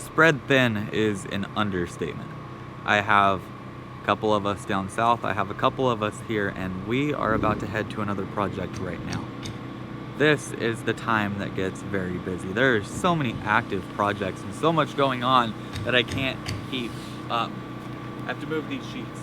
Spread thin is an understatement. I have a couple of us down south, I have a couple of us here, and we are about to head to another project right now. This is the time that gets very busy. There are so many active projects and so much going on that I can't keep up. I have to move these sheets.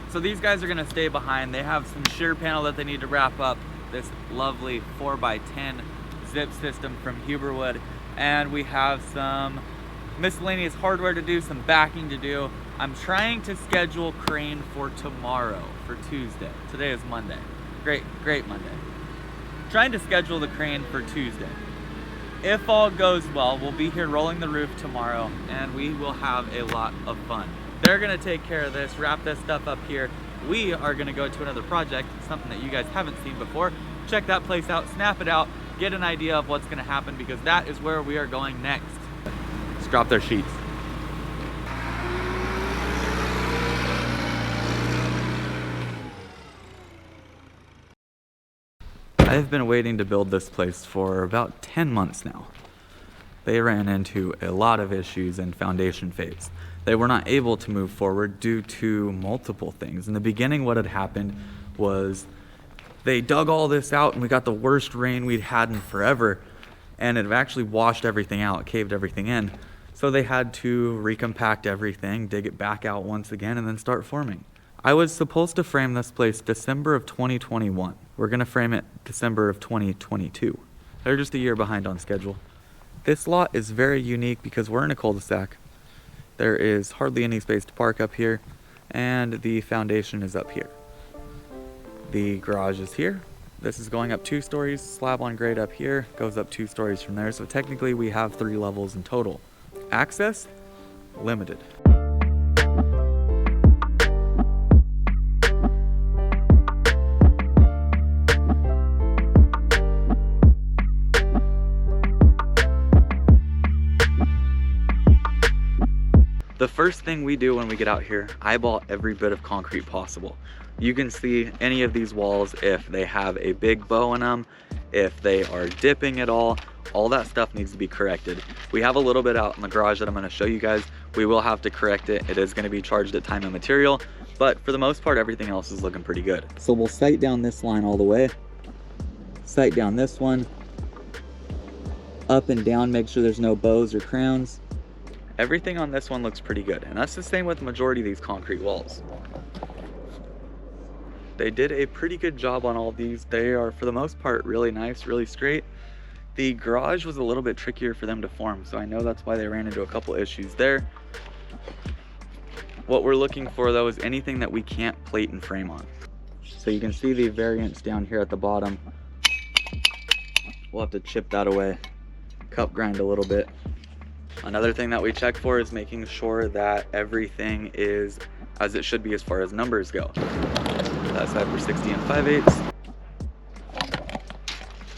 So these guys are gonna stay behind. They have some shear panel that they need to wrap up, this lovely 4x10 zip system from Huberwood, and we have some miscellaneous hardware to do, some backing to do. I'm trying to schedule crane for tomorrow, for Tuesday. Today is Monday. Great Monday. Trying to schedule the crane for Tuesday. If all goes well, we'll be here rolling the roof tomorrow, and we will have a lot of fun. They're gonna take care of this, wrap this stuff up here. We are gonna go to another project, something that you guys haven't seen before. Check that place out, snap it out, get an idea of what's gonna happen, because that is where we are going next. Let's drop their sheets. I've been waiting to build this place for about 10 months now. They ran into a lot of issues in foundation phase. They were not able to move forward due to multiple things. In the beginning, what had happened was they dug all this out and we got the worst rain we'd had in forever, and it actually washed everything out, caved everything in. So they had to recompact everything, dig it back out once again, and then start forming. I was supposed to frame this place December of 2021. We're gonna frame it December of 2022. They're just a year behind on schedule. This lot is very unique because we're in a cul-de-sac. There is hardly any space to park up here, and the foundation is up here. The garage is here. This is going up 2 stories, slab on grade up here, goes up 2 stories from there, so technically we have 3 levels in total. Access, limited. The first thing we do when we get out here, eyeball every bit of concrete possible. You can see any of these walls, if they have a big bow in them, if they are dipping at all that stuff needs to be corrected. We have a little bit out in the garage that I'm gonna show you guys. We will have to correct it. It is gonna be charged at time and material, but for the most part, everything else is looking pretty good. So we'll sight down this line all the way, sight down this one, up and down, make sure there's no bows or crowns. Everything on this one looks pretty good, and that's the same with the majority of these concrete walls. They did a pretty good job on all these. They are, for the most part, really nice, really straight. The garage was a little bit trickier for them to form, so I know that's why they ran into a couple issues there. What we're looking for, though, is anything that we can't plate and frame on. So you can see the variance down here at the bottom. We'll have to chip that away, cup grind a little bit. Another thing that we check for is making sure that everything is as it should be as far as numbers go. That side we're 60 and 5/8.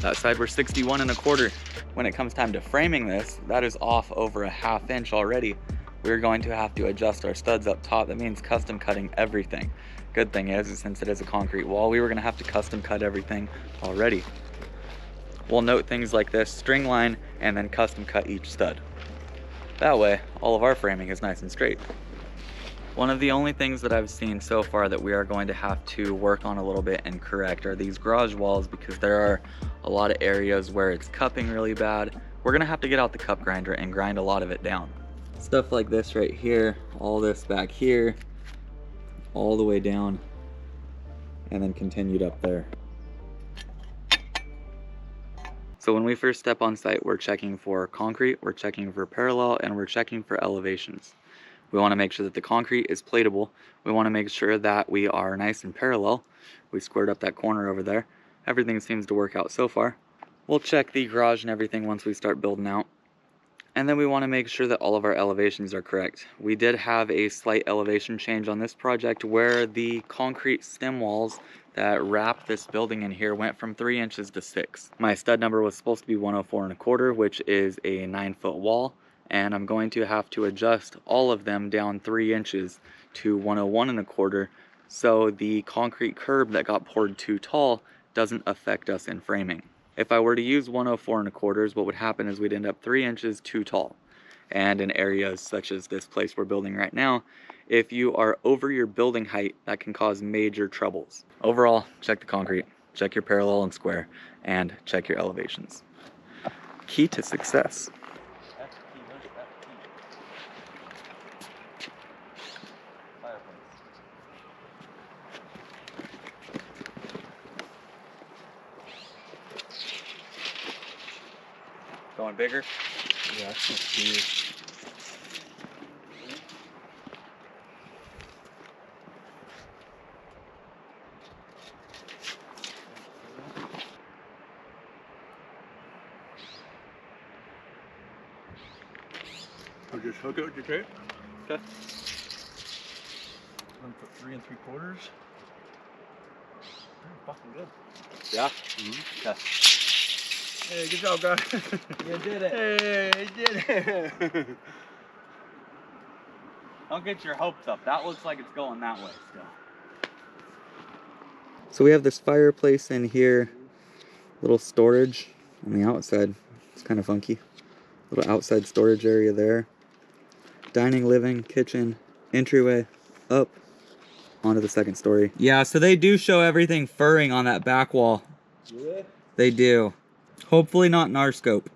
That side we're 61 1/4. When it comes time to framing this, that is off over a 1/2 inch already. We're going to have to adjust our studs up top. That means custom cutting everything. Good thing is, since it is a concrete wall, we were gonna have to custom cut everything already. We'll note things like this, string line, and then custom cut each stud. That way, all of our framing is nice and straight. One of the only things that I've seen so far that we are going to have to work on a little bit and correct are these garage walls, because there are a lot of areas where it's cupping really bad. We're gonna have to get out the cup grinder and grind a lot of it down. Stuff like this right here, all this back here, all the way down, and then continued up there. So when we first step on site, we're checking for concrete, we're checking for parallel, and we're checking for elevations. We want to make sure that the concrete is platable. We want to make sure that we are nice and parallel. We squared up that corner over there. Everything seems to work out so far. We'll check the garage and everything once we start building out. And then we want to make sure that all of our elevations are correct. We did have a slight elevation change on this project where the concrete stem walls that wrap this building in here went from 3 inches to 6. My stud number was supposed to be 104 1/4, which is a 9-foot wall, and I'm going to have to adjust all of them down 3 inches to 101 1/4, so the concrete curb that got poured too tall doesn't affect us in framing. If I were to use 104 1/4, what would happen is we'd end up 3 inches too tall. And in areas such as this place we're building right now, if you are over your building height, that can cause major troubles. Overall, check the concrete, check your parallel and square, and check your elevations. Key to success. Going bigger? Yeah, that's not key. I'll just hook it with your tape. Okay. 1 3 3/4. Fucking good. Yeah? Mm-hmm. Okay. Hey, good job, guys. You did it. Hey, you did it. Don't get your hopes up. That looks like it's going that way still. So we have this fireplace in here, little storage on the outside. It's kind of funky. Little outside storage area there. Dining, living, kitchen, entryway, up onto the second story. Yeah, so they do show everything furring on that back wall. Really? They do. Hopefully not in our scope.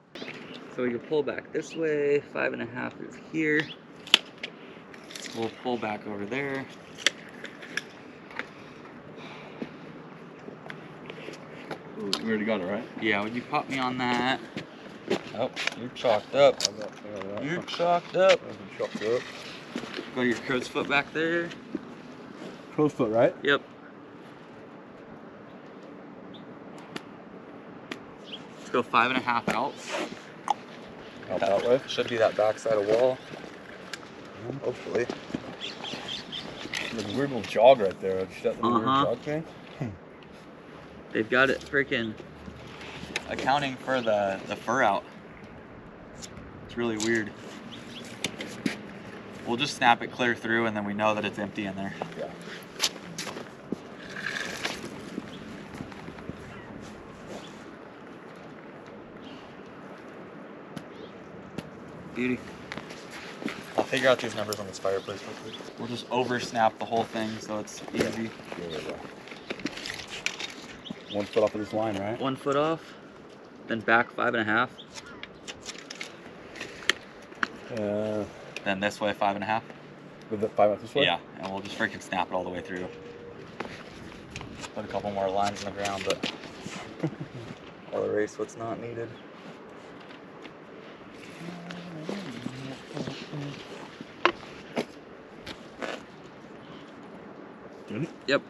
So we can pull back this way. 5.5 is here. We'll pull back over there. Ooh, you already got it, right? Yeah, would you pop me on that? Oh, you're chalked up. You're chalked up. Chalked up. Got your crow's foot back there. Crow's foot, right? Yep. Let's go 5.5 out. Out that way. Should be that back side of wall. Hopefully. There's a weird little jog right there. Is that the weird jog thing? They've got it freaking accounting for the fur out. It's really weird. We'll just snap it clear through and then we know that it's empty in there. Yeah. Beauty. I'll figure out these numbers on this fireplace real quick. We'll just over snap the whole thing so it's easy. 1 foot off of this line, right? 1 foot off, then back 5.5. Then this way 5.5. With the 5 out this way? Yeah, and we'll just freaking snap it all the way through. Put a couple more lines in the ground, but I'll erase what's not needed. Yep.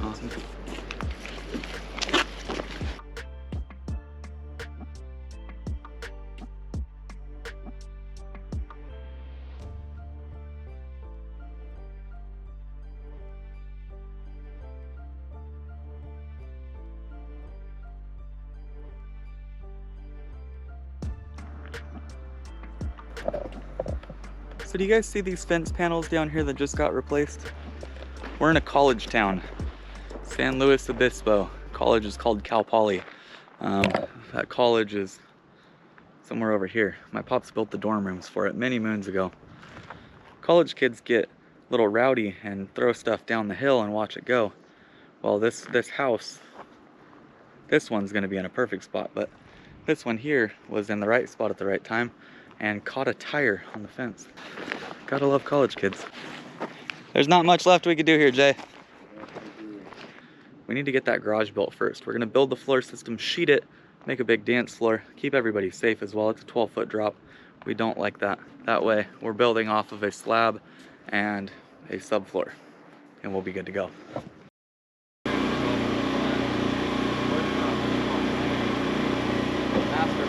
Awesome. So do you guys see these fence panels down here that just got replaced? We're in a college town, San Luis Obispo. College is called Cal Poly. That college is somewhere over here. My pops built the dorm rooms for it many moons ago. College kids get a little rowdy and throw stuff down the hill and watch it go. Well, this house, this one's gonna be in a perfect spot, but this one here was in the right spot at the right time and caught a tire on the fence. Gotta love college kids. There's not much left we could do here, Jay. We need to get that garage built first. We're gonna build the floor system, sheet it, make a big dance floor, keep everybody safe as well. It's a 12-foot drop. We don't like that. That way, we're building off of a slab and a subfloor, and we'll be good to go.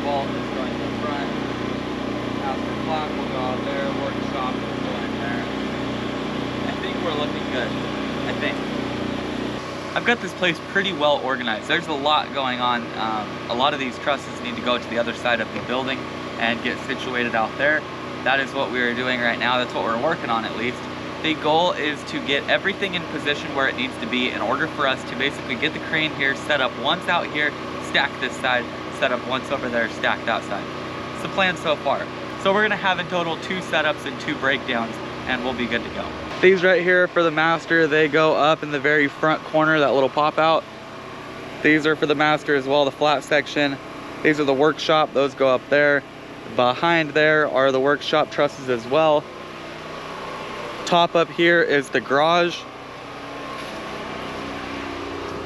vault is going to the front. After flap will go out there. Workshop will go in there. I think we're looking good. I think. I've got this place pretty well organized. There's a lot going on. A lot of these trusses need to go to the other side of the building and get situated out there. That is what we are doing right now. That's what we're working on, at least. The goal is to get everything in position where it needs to be in order for us to basically get the crane here set up once out here, stack this side, set up once over there, stack that side. It's the plan so far. So we're gonna have in total 2 setups and 2 breakdowns, and we'll be good to go. These right here for the master, they go up in the very front corner, that little pop out. These are for the master as well, the flat section. These are the workshop, those go up there. Behind there are the workshop trusses as well. Top up here is the garage.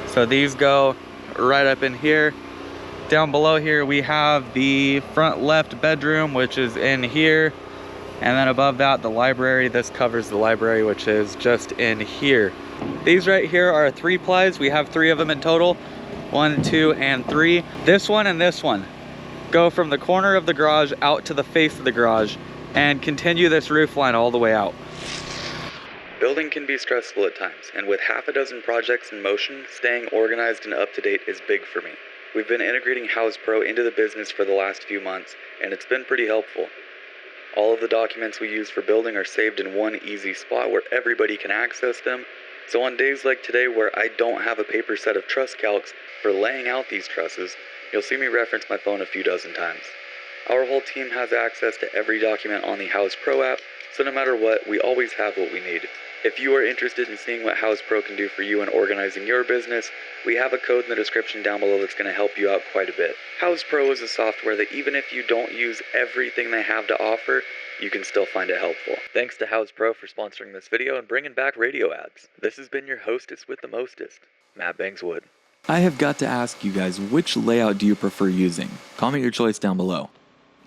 So these go right up in here. Down below here we have the front left bedroom, which is in here. And then above that, the library. This covers the library, which is just in here. These right here are 3-plies. We have 3 of them in total. 1, 2, and 3. This one and this one go from the corner of the garage out to the face of the garage and continue this roof line all the way out. Building can be stressful at times, and with half a dozen projects in motion, staying organized and up to date is big for me. We've been integrating House Pro into the business for the last few months, and it's been pretty helpful. All of the documents we use for building are saved in one easy spot where everybody can access them. So on days like today where I don't have a paper set of truss calcs for laying out these trusses, you'll see me reference my phone a few dozen times. Our whole team has access to every document on the House Pro app, so no matter what, we always have what we need. If you are interested in seeing what House Pro can do for you in organizing your business, we have a code in the description down below that's going to help you out quite a bit. House Pro is a software that even if you don't use everything they have to offer, you can still find it helpful. Thanks to House Pro for sponsoring this video and bringing back radio ads. This has been your hostess with the mostest, MattBangsWood. I have got to ask you guys, which layout do you prefer using? Comment your choice down below.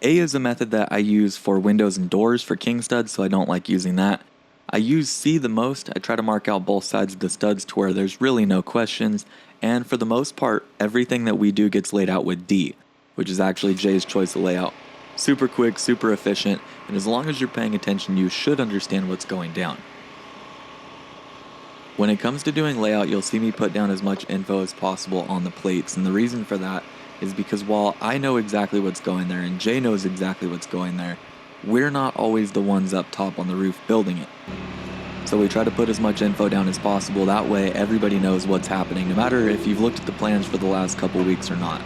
A is a method that I use for windows and doors for king studs, so I don't like using that. I use C the most. I try to mark out both sides of the studs to where there's really no questions, and for the most part, everything that we do gets laid out with D, which is actually J's choice of layout. Super quick, super efficient, and as long as you're paying attention, you should understand what's going down. When it comes to doing layout, you'll see me put down as much info as possible on the plates, and the reason for that is because while I know exactly what's going there and Jay knows exactly what's going there, we're not always the ones up top on the roof building it. So we try to put as much info down as possible, that way everybody knows what's happening, no matter if you've looked at the plans for the last couple weeks or not.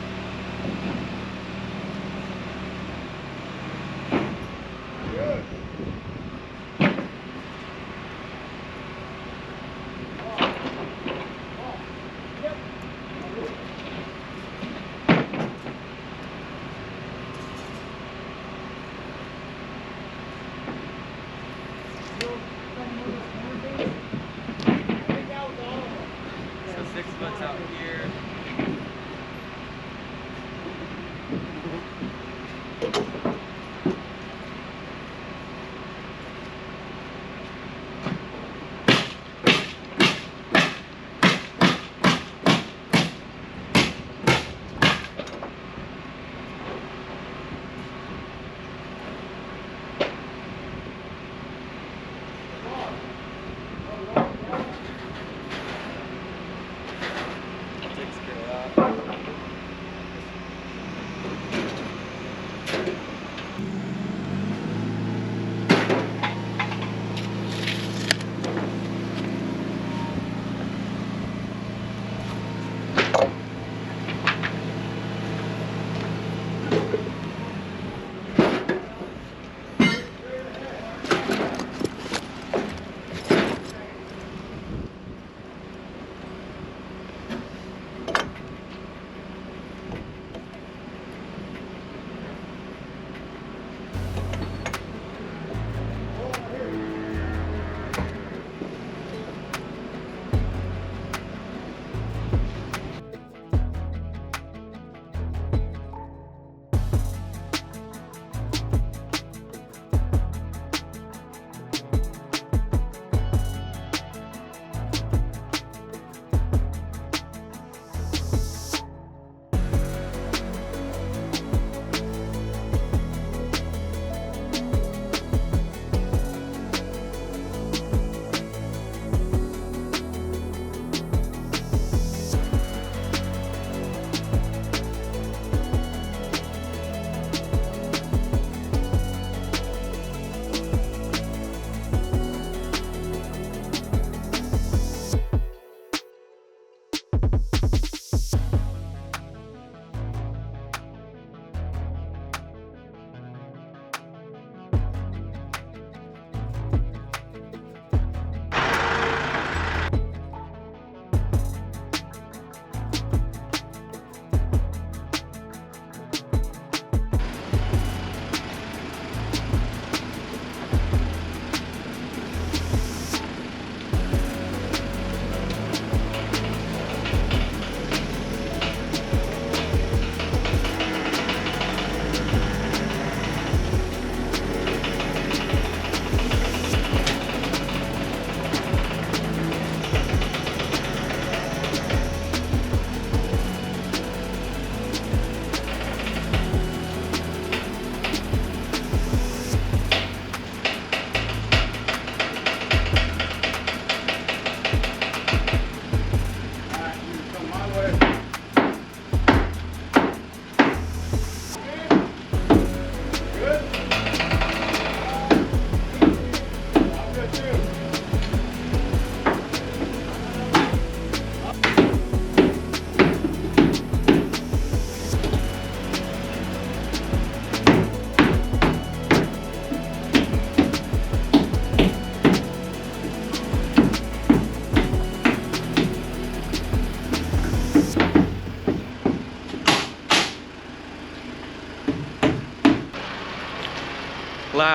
So 6 foot's out here.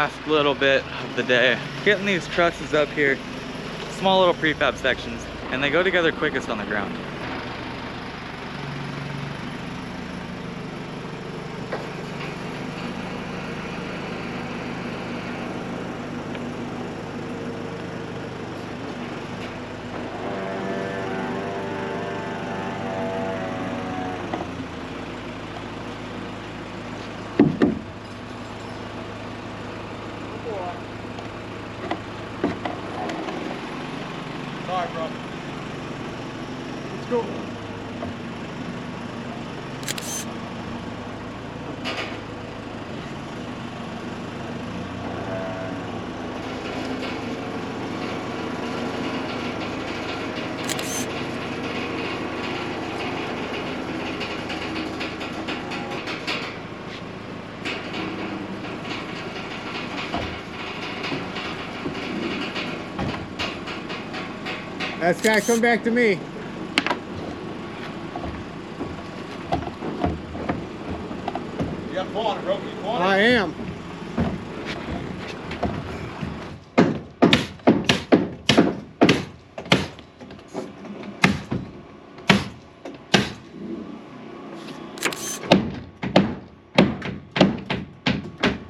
last little bit of the day. Getting these trusses up here, small little prefab sections, and they go together quickest on the ground. Sorry, bro. Let's go. That's guy, come back to me. You got to pull on it, bro. Can you pull on it? I am.